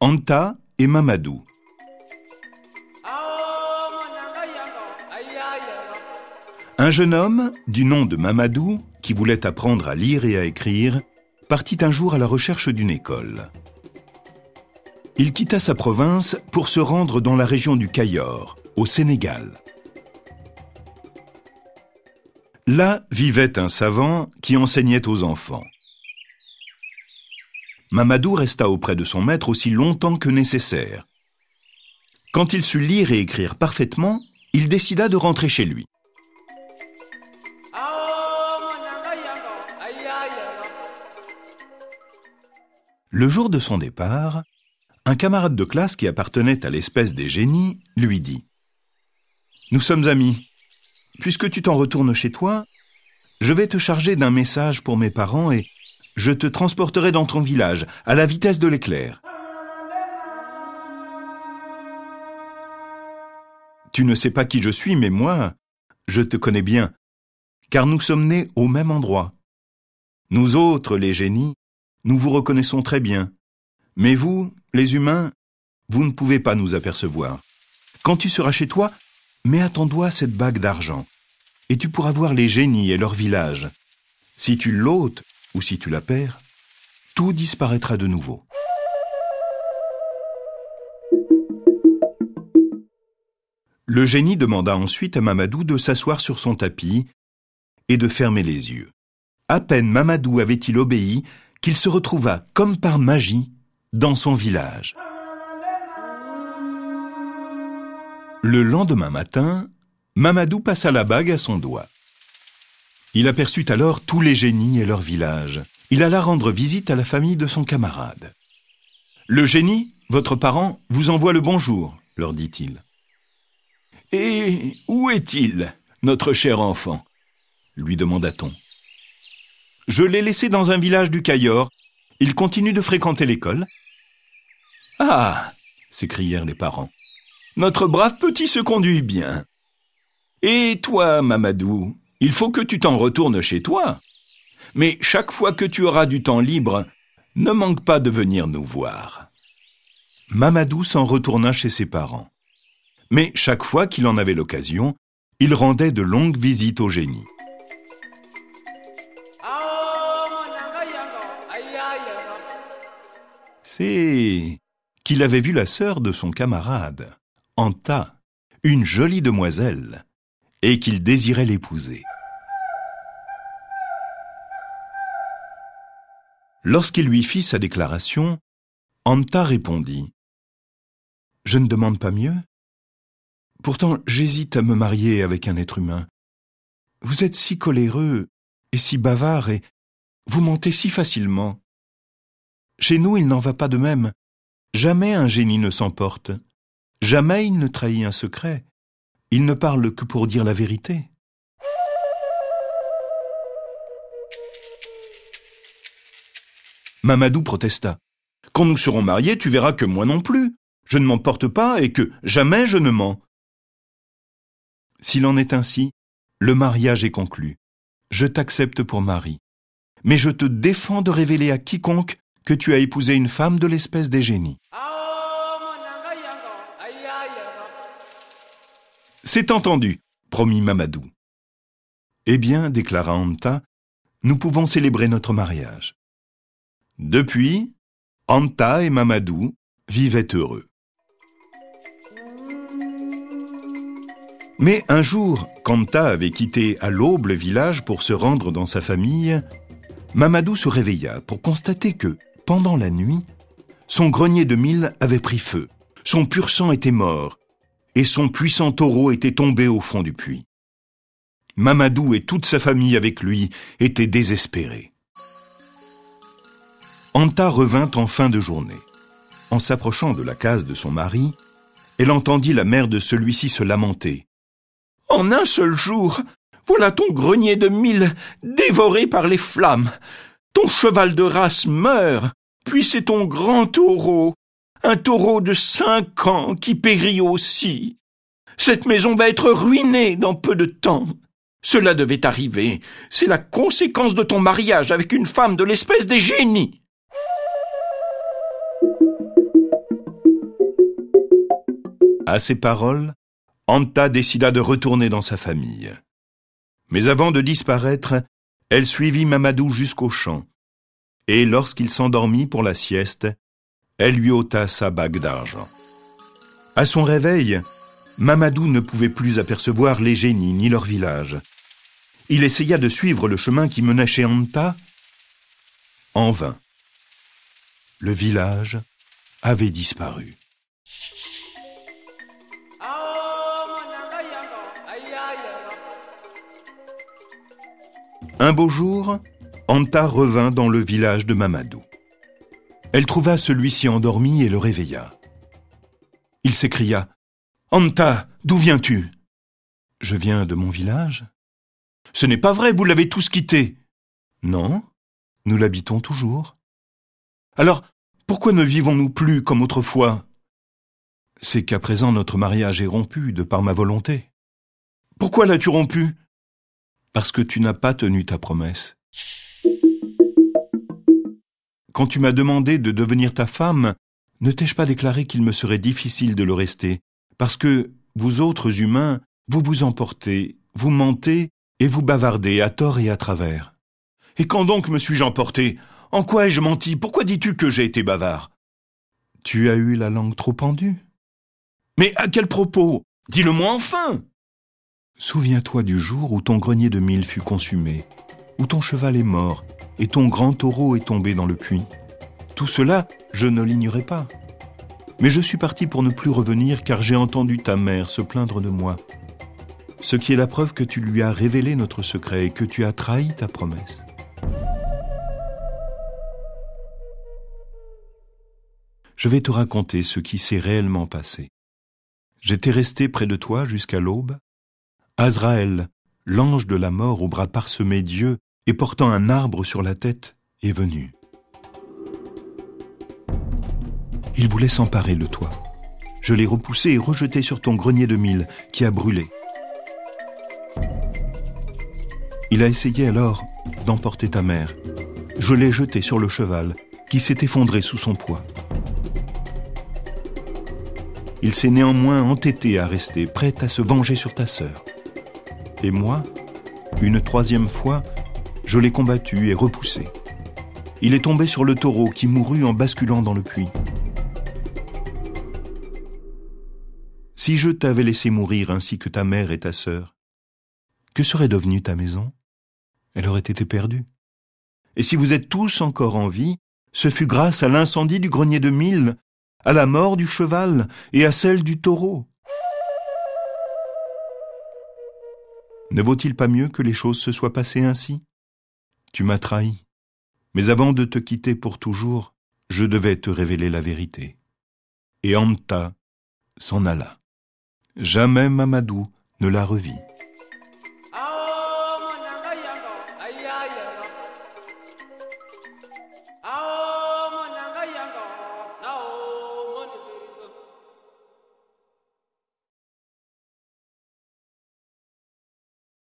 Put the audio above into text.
Anta et Mamadou. Un jeune homme, du nom de Mamadou, qui voulait apprendre à lire et à écrire, partit un jour à la recherche d'une école. Il quitta sa province pour se rendre dans la région du Cayor, au Sénégal. Là vivait un savant qui enseignait aux enfants. Mamadou resta auprès de son maître aussi longtemps que nécessaire. Quand il sut lire et écrire parfaitement, il décida de rentrer chez lui. Le jour de son départ, un camarade de classe qui appartenait à l'espèce des génies lui dit « Nous sommes amis. Puisque tu t'en retournes chez toi, je vais te charger d'un message pour mes parents et je te transporterai dans ton village, à la vitesse de l'éclair. Tu ne sais pas qui je suis, mais moi, je te connais bien, car nous sommes nés au même endroit. Nous autres, les génies, nous vous reconnaissons très bien. Mais vous, les humains, vous ne pouvez pas nous apercevoir. Quand tu seras chez toi, mets à ton doigt cette bague d'argent, et tu pourras voir les génies et leur village. Si tu l'ôtes, ou si tu la perds, tout disparaîtra de nouveau. » Le génie demanda ensuite à Mamadou de s'asseoir sur son tapis et de fermer les yeux. À peine Mamadou avait-il obéi qu'il se retrouva, comme par magie, dans son village. Le lendemain matin, Mamadou passa la bague à son doigt. Il aperçut alors tous les génies et leur village. Il alla rendre visite à la famille de son camarade. « Le génie, votre parent, vous envoie le bonjour, » leur dit-il. « Et où est-il, notre cher enfant ?» lui demanda-t-on. « Je l'ai laissé dans un village du Cayor. Il continue de fréquenter l'école. »« Ah !» s'écrièrent les parents. « Notre brave petit se conduit bien. Et toi, Mamadou, il faut que tu t'en retournes chez toi. Mais chaque fois que tu auras du temps libre, ne manque pas de venir nous voir. » Mamadou s'en retourna chez ses parents. Mais chaque fois qu'il en avait l'occasion, il rendait de longues visites au génie. C'est qu'il avait vu la sœur de son camarade, Anta, une jolie demoiselle, et qu'il désirait l'épouser. Lorsqu'il lui fit sa déclaration, Anta répondit « Je ne demande pas mieux. Pourtant, j'hésite à me marier avec un être humain. Vous êtes si coléreux et si bavard et vous mentez si facilement. Chez nous, il n'en va pas de même. Jamais un génie ne s'emporte. Jamais il ne trahit un secret. Il ne parle que pour dire la vérité. » Mamadou protesta. « Quand nous serons mariés, tu verras que moi non plus. Je ne m'emporte pas et que jamais je ne mens. » S'il en est ainsi, le mariage est conclu. Je t'accepte pour mari. Mais je te défends de révéler à quiconque que tu as épousé une femme de l'espèce des génies. « C'est entendu, » promit Mamadou. « Eh bien, déclara Anta, nous pouvons célébrer notre mariage. » Depuis, Anta et Mamadou vivaient heureux. Mais un jour, qu'Anta avait quitté à l'aube le village pour se rendre dans sa famille, Mamadou se réveilla pour constater que, pendant la nuit, son grenier de mil avait pris feu, son pur sang était mort, et son puissant taureau était tombé au fond du puits. Mamadou et toute sa famille avec lui étaient désespérés. Anta revint en fin de journée. En s'approchant de la case de son mari, elle entendit la mère de celui-ci se lamenter. « En un seul jour, voilà ton grenier de mil dévoré par les flammes. Ton cheval de race meurt, puis c'est ton grand taureau, un taureau de 5 ans qui périt aussi. Cette maison va être ruinée dans peu de temps. Cela devait arriver. C'est la conséquence de ton mariage avec une femme de l'espèce des génies. » À ces paroles, Anta décida de retourner dans sa famille. Mais avant de disparaître, elle suivit Mamadou jusqu'au champ, et lorsqu'il s'endormit pour la sieste, elle lui ôta sa bague d'argent. À son réveil, Mamadou ne pouvait plus apercevoir les génies ni leur village. Il essaya de suivre le chemin qui menait chez Anta. En vain. Le village avait disparu. Un beau jour, Anta revint dans le village de Mamadou. Elle trouva celui-ci endormi et le réveilla. Il s'écria « Anta, d'où viens-tu » ?« Je viens de mon village. »« Ce n'est pas vrai, vous l'avez tous quitté. »« Non, nous l'habitons toujours. »« Alors, pourquoi ne vivons-nous plus comme autrefois ?»« C'est qu'à présent notre mariage est rompu de par ma volonté. »« Pourquoi l'as-tu rompu ?»« Parce que tu n'as pas tenu ta promesse. » Quand tu m'as demandé de devenir ta femme, ne t'ai-je pas déclaré qu'il me serait difficile de le rester, parce que, vous autres humains, vous vous emportez, vous mentez et vous bavardez à tort et à travers. Et quand donc me suis-je emporté ? En quoi ai-je menti ? Pourquoi dis-tu que j'ai été bavard ? Tu as eu la langue trop pendue. Mais à quel propos ? Dis-le-moi enfin ! Souviens-toi du jour où ton grenier de mil fut consumé, où ton cheval est mort et ton grand taureau est tombé dans le puits. Tout cela, je ne l'ignorais pas. Mais je suis parti pour ne plus revenir car j'ai entendu ta mère se plaindre de moi. Ce qui est la preuve que tu lui as révélé notre secret et que tu as trahi ta promesse. Je vais te raconter ce qui s'est réellement passé. J'étais resté près de toi jusqu'à l'aube. Azraël, l'ange de la mort aux bras parsemés d'yeux et portant un arbre sur la tête, est venu. Il voulait s'emparer de toi. Je l'ai repoussé et rejeté sur ton grenier de mil qui a brûlé. Il a essayé alors d'emporter ta mère. Je l'ai jeté sur le cheval qui s'est effondré sous son poids. Il s'est néanmoins entêté à rester, prêt à se venger sur ta sœur. Et moi, une troisième fois, je l'ai combattu et repoussé. Il est tombé sur le taureau qui mourut en basculant dans le puits. Si je t'avais laissé mourir ainsi que ta mère et ta sœur, que serait devenue ta maison ? Elle aurait été perdue. Et si vous êtes tous encore en vie, ce fut grâce à l'incendie du grenier de mil, à la mort du cheval et à celle du taureau. Ne vaut-il pas mieux que les choses se soient passées ainsi ? Tu m'as trahi, mais avant de te quitter pour toujours, je devais te révéler la vérité. Et Anta s'en alla. Jamais Mamadou ne la revit.